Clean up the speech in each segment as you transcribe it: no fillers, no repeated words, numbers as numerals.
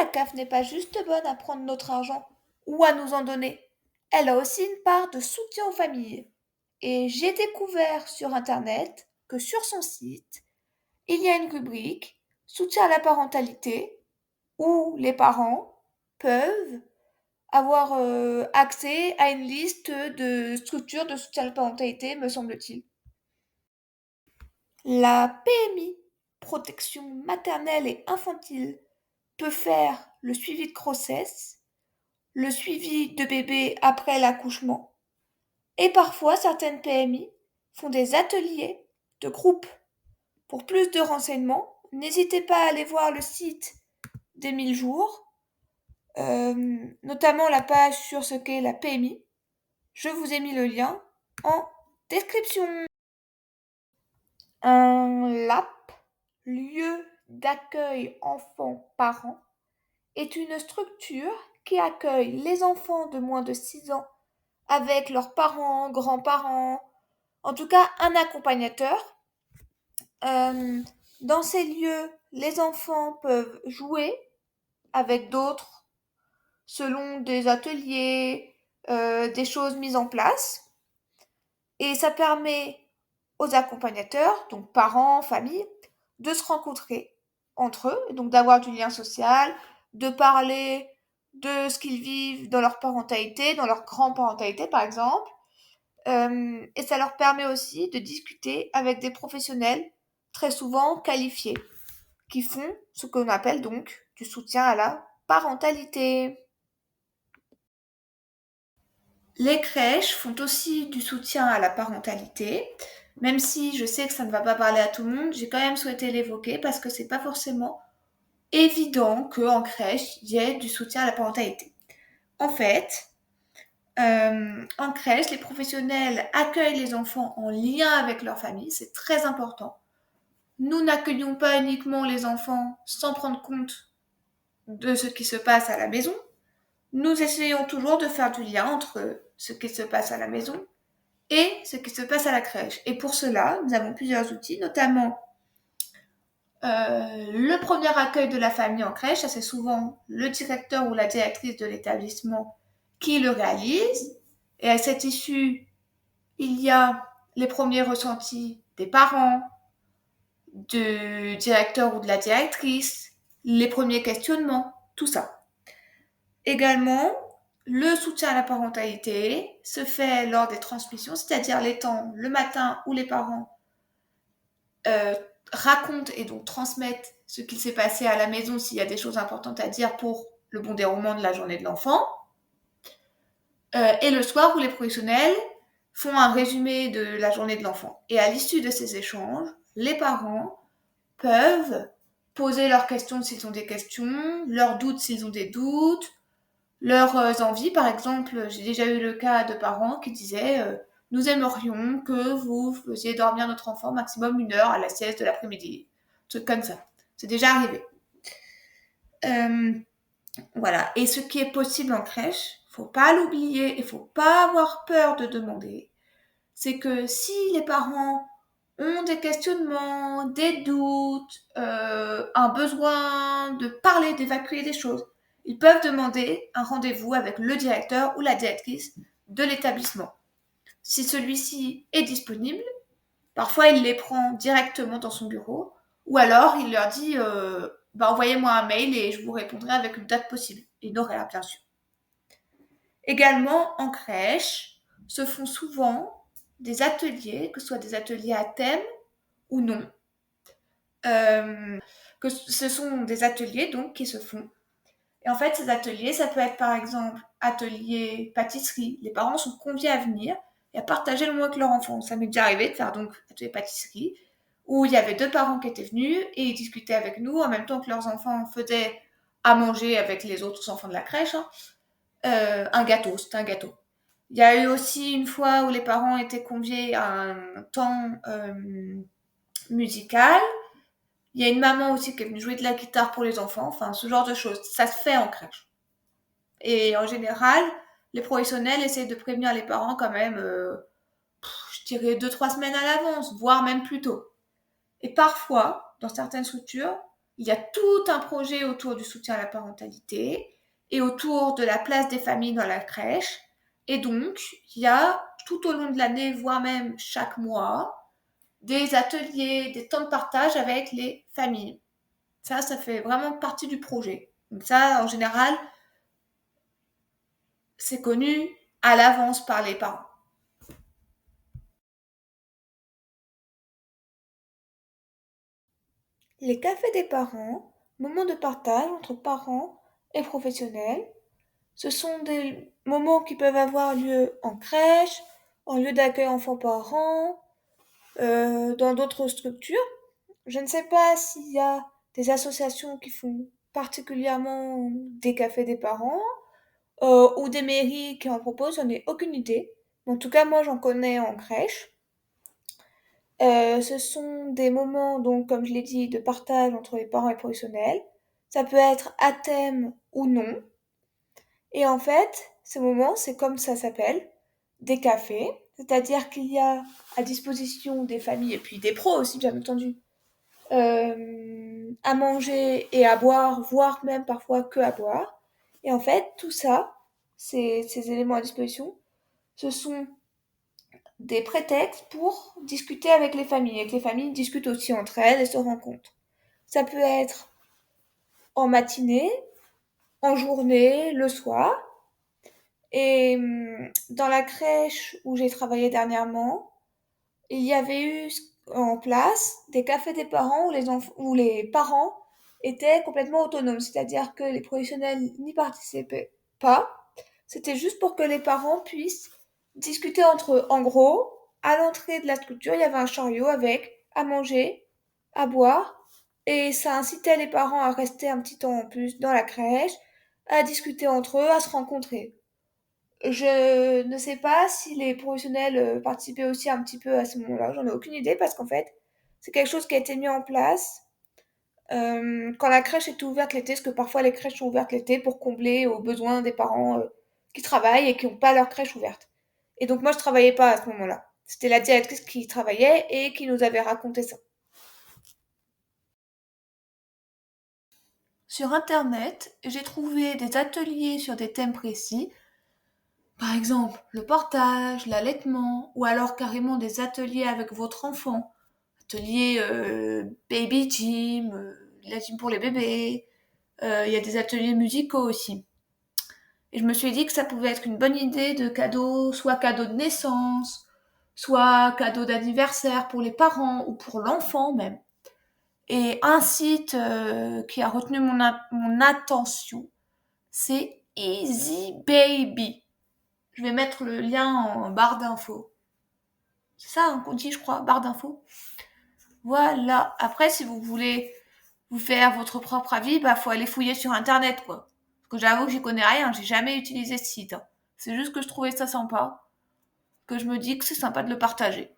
la CAF n'est pas juste bonne à prendre notre argent ou à nous en donner. Elle a aussi une part de soutien aux familles. Et j'ai découvert sur Internet que sur son site, il y a une rubrique soutien à la parentalité où les parents peuvent avoir accès à une liste de structures de soutien à la parentalité, me semble-t-il. La PMI, protection maternelle et infantile, peut faire le suivi de grossesse, le suivi de bébé après l'accouchement, et parfois certaines PMI font des ateliers de groupe. Pour plus de renseignements, n'hésitez pas à aller voir le site des 1000 jours, notamment la page sur ce qu'est la PMI. Je vous ai mis le lien en description. Un LAP, lieu d'accueil enfants-parents, est une structure qui accueille les enfants de moins de 6 ans avec leurs parents, grands-parents, en tout cas un accompagnateur. Dans ces lieux, les enfants peuvent jouer avec d'autres selon des ateliers, des choses mises en place. Et ça permet aux accompagnateurs, donc parents, famille, de se rencontrer entre eux, donc d'avoir du lien social, de parler de ce qu'ils vivent dans leur parentalité, dans leur grand-parentalité par exemple. Et ça leur permet aussi de discuter avec des professionnels très souvent qualifiés qui font ce qu'on appelle donc du soutien à la parentalité. Les crèches font aussi du soutien à la parentalité, même si je sais que ça ne va pas parler à tout le monde, j'ai quand même souhaité l'évoquer parce que c'est pas forcément évident qu'en crèche, il y ait du soutien à la parentalité. En fait, en crèche, les professionnels accueillent les enfants en lien avec leur famille, c'est très important. Nous n'accueillons pas uniquement les enfants sans prendre compte de ce qui se passe à la maison. Nous essayons toujours de faire du lien entre ce qui se passe à la maison et ce qui se passe à la crèche. Et pour cela, nous avons plusieurs outils, notamment le premier accueil de la famille en crèche, ça c'est souvent le directeur ou la directrice de l'établissement qui le réalise. Et à cette issue, il y a les premiers ressentis des parents, du directeur ou de la directrice, les premiers questionnements, tout ça. Également, le soutien à la parentalité se fait lors des transmissions, c'est-à-dire les temps le matin où les parents euh, racontent et donc transmettent ce qu'il s'est passé à la maison s'il y a des choses importantes à dire pour le bon déroulement de la journée de l'enfant. Et le soir où les professionnels font un résumé de la journée de l'enfant. Et à l'issue de ces échanges, les parents peuvent poser leurs questions s'ils ont des questions, leurs doutes s'ils ont des doutes, leurs envies. Par exemple, j'ai déjà eu le cas de parents qui disaient nous aimerions que vous faisiez dormir notre enfant maximum 1 heure à la sieste de l'après-midi. Truc comme ça. C'est déjà arrivé. Euh, voilà. Et ce qui est possible en crèche, faut pas l'oublier et faut pas avoir peur de demander. C'est que si les parents ont des questionnements, des doutes, un besoin de parler, d'évacuer des choses, ils peuvent demander un rendez-vous avec le directeur ou la directrice de l'établissement. Si celui-ci est disponible, parfois il les prend directement dans son bureau, ou alors il leur dit envoyez-moi un mail et je vous répondrai avec une date possible, et une horaire bien sûr. Également en crèche, se font souvent des ateliers, que ce soit des ateliers à thème ou non, que ce sont des ateliers donc qui se font. Et en fait, ces ateliers, ça peut être par exemple atelier pâtisserie. Les parents sont conviés à venir et à partager le moment avec leur enfant. Ça m'est déjà arrivé de faire donc atelier pâtisserie où il y avait 2 parents qui étaient venus et ils discutaient avec nous en même temps que leurs enfants faisaient à manger avec les autres enfants de la crèche. Un gâteau, c'était un gâteau. Il y a eu aussi une fois où les parents étaient conviés à un temps musical. Il y a une maman aussi qui est venue jouer de la guitare pour les enfants, enfin ce genre de choses. Ça se fait en crèche. Et en général, les professionnels essayent de prévenir les parents quand même, je dirais 2-3 semaines à l'avance, voire même plus tôt. Et parfois, dans certaines structures, il y a tout un projet autour du soutien à la parentalité et autour de la place des familles dans la crèche. Et donc, il y a tout au long de l'année, voire même chaque mois, des ateliers, des temps de partage avec les familles. Ça fait vraiment partie du projet. Donc ça, en général, c'est connu à l'avance par les parents. Les cafés des parents, moments de partage entre parents et professionnels, ce sont des moments qui peuvent avoir lieu en crèche, en lieu d'accueil enfants-parents, dans d'autres structures. Je ne sais pas s'il y a des associations qui font particulièrement des cafés des parents ou des mairies qui en proposent, j'en ai aucune idée. En tout cas, moi, j'en connais en crèche. Ce sont des moments, donc, comme je l'ai dit, de partage entre les parents et les professionnels. Ça peut être à thème ou non. Et en fait, ces moments, c'est comme ça s'appelle, des cafés. C'est-à-dire qu'il y a à disposition des familles et puis des pros aussi, bien entendu, à manger et à boire, voire même parfois que à boire. Et en fait, tout ça, ces éléments à disposition, ce sont des prétextes pour discuter avec les familles. Et que les familles discutent aussi entre elles et se rencontrent. Ça peut être en matinée, en journée, le soir. Et dans la crèche où j'ai travaillé dernièrement, il y avait eu en place des cafés des parents où les parents étaient complètement autonomes, c'est-à-dire que les professionnels n'y participaient pas. C'était juste pour que les parents puissent discuter entre eux. En gros, à l'entrée de la structure, il y avait un chariot avec à manger, à boire, et ça incitait les parents à rester un petit temps en plus dans la crèche, à discuter entre eux, à se rencontrer. Je ne sais pas si les professionnels participaient aussi un petit peu à ce moment-là. J'en ai aucune idée parce qu'en fait, c'est quelque chose qui a été mis en place quand la crèche était ouverte l'été, parce que parfois les crèches sont ouvertes l'été pour combler aux besoins des parents qui travaillent et qui n'ont pas leur crèche ouverte. Et donc moi, je travaillais pas à ce moment-là. C'était la directrice qui travaillait et qui nous avait raconté ça. Sur Internet, j'ai trouvé des ateliers sur des thèmes précis. Par exemple, le portage, l'allaitement, ou alors carrément des ateliers avec votre enfant. Atelier baby gym, la gym pour les bébés. Il y a des ateliers musicaux aussi. Et je me suis dit que ça pouvait être une bonne idée de cadeau, soit cadeau de naissance, soit cadeau d'anniversaire pour les parents ou pour l'enfant même. Et un site qui a retenu mon attention, c'est Easy Baby. Je vais mettre le lien en barre d'infos. C'est ça qu'on dit, je crois, barre d'infos. Voilà. Après, si vous voulez vous faire votre propre avis, bah faut aller fouiller sur internet, quoi. Parce que j'avoue que j'y connais rien, j'ai jamais utilisé ce site, hein. C'est juste que je trouvais ça sympa, que je me dis que c'est sympa de le partager.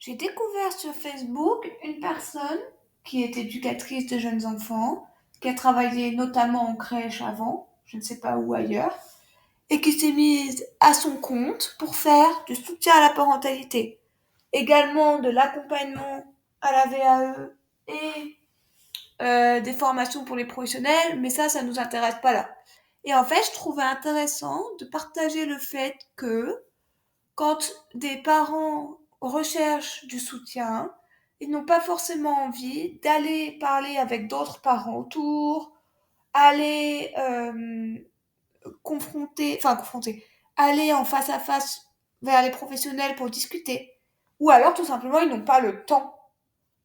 J'ai découvert sur Facebook une personne qui est éducatrice de jeunes enfants, qui a travaillé notamment en crèche avant, je ne sais pas où ailleurs, et qui s'est mise à son compte pour faire du soutien à la parentalité, également de l'accompagnement à la VAE et des formations pour les professionnels, mais ça nous intéresse pas là. Et en fait, je trouvais intéressant de partager le fait que quand des parents recherchent du soutien, ils n'ont pas forcément envie d'aller parler avec d'autres parents autour, aller confronter, aller en face à face vers les professionnels pour discuter. Ou alors, tout simplement, ils n'ont pas le temps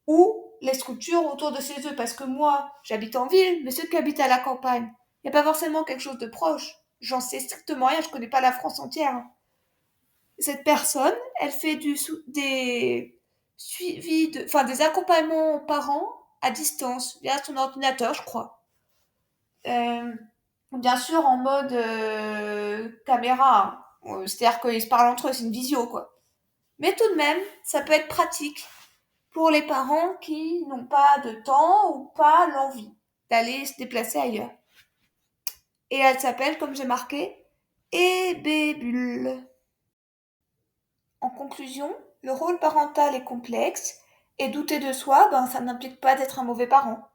ou les structures autour de chez eux. Parce que moi, j'habite en ville, mais ceux qui habitent à la campagne, il n'y a pas forcément quelque chose de proche. J'en sais strictement rien, je connais pas la France entière, hein. Cette personne, elle fait des suivis, des accompagnements aux parents à distance, via son ordinateur, je crois. Euh, Bien sûr, en mode caméra, hein. C'est-à-dire qu'ils se parlent entre eux, c'est une visio, quoi. Mais tout de même, ça peut être pratique pour les parents qui n'ont pas de temps ou pas l'envie d'aller se déplacer ailleurs. Et elle s'appelle, comme j'ai marqué, Ebébule. En conclusion, le rôle parental est complexe Et douter de soi, ça n'implique pas d'être un mauvais parent.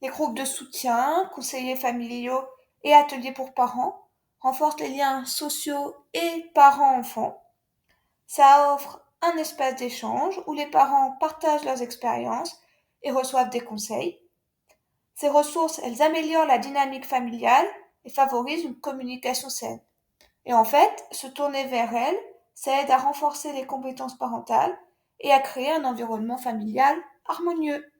Les groupes de soutien, conseillers familiaux et ateliers pour parents renforcent les liens sociaux et parents-enfants. Ça offre un espace d'échange où les parents partagent leurs expériences et reçoivent des conseils. Ces ressources, elles améliorent la dynamique familiale et favorisent une communication saine. Et en fait, se tourner vers elles, ça aide à renforcer les compétences parentales et à créer un environnement familial harmonieux.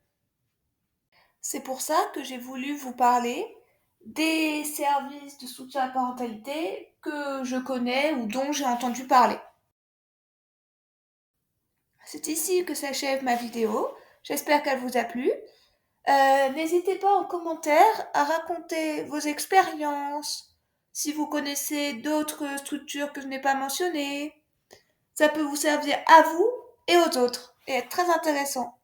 C'est pour ça que j'ai voulu vous parler des services de soutien à la parentalité que je connais ou dont j'ai entendu parler. C'est ici que s'achève ma vidéo. J'espère qu'elle vous a plu. N'hésitez pas en commentaire à raconter vos expériences, si vous connaissez d'autres structures que je n'ai pas mentionnées. Ça peut vous servir à vous et aux autres et être très intéressant.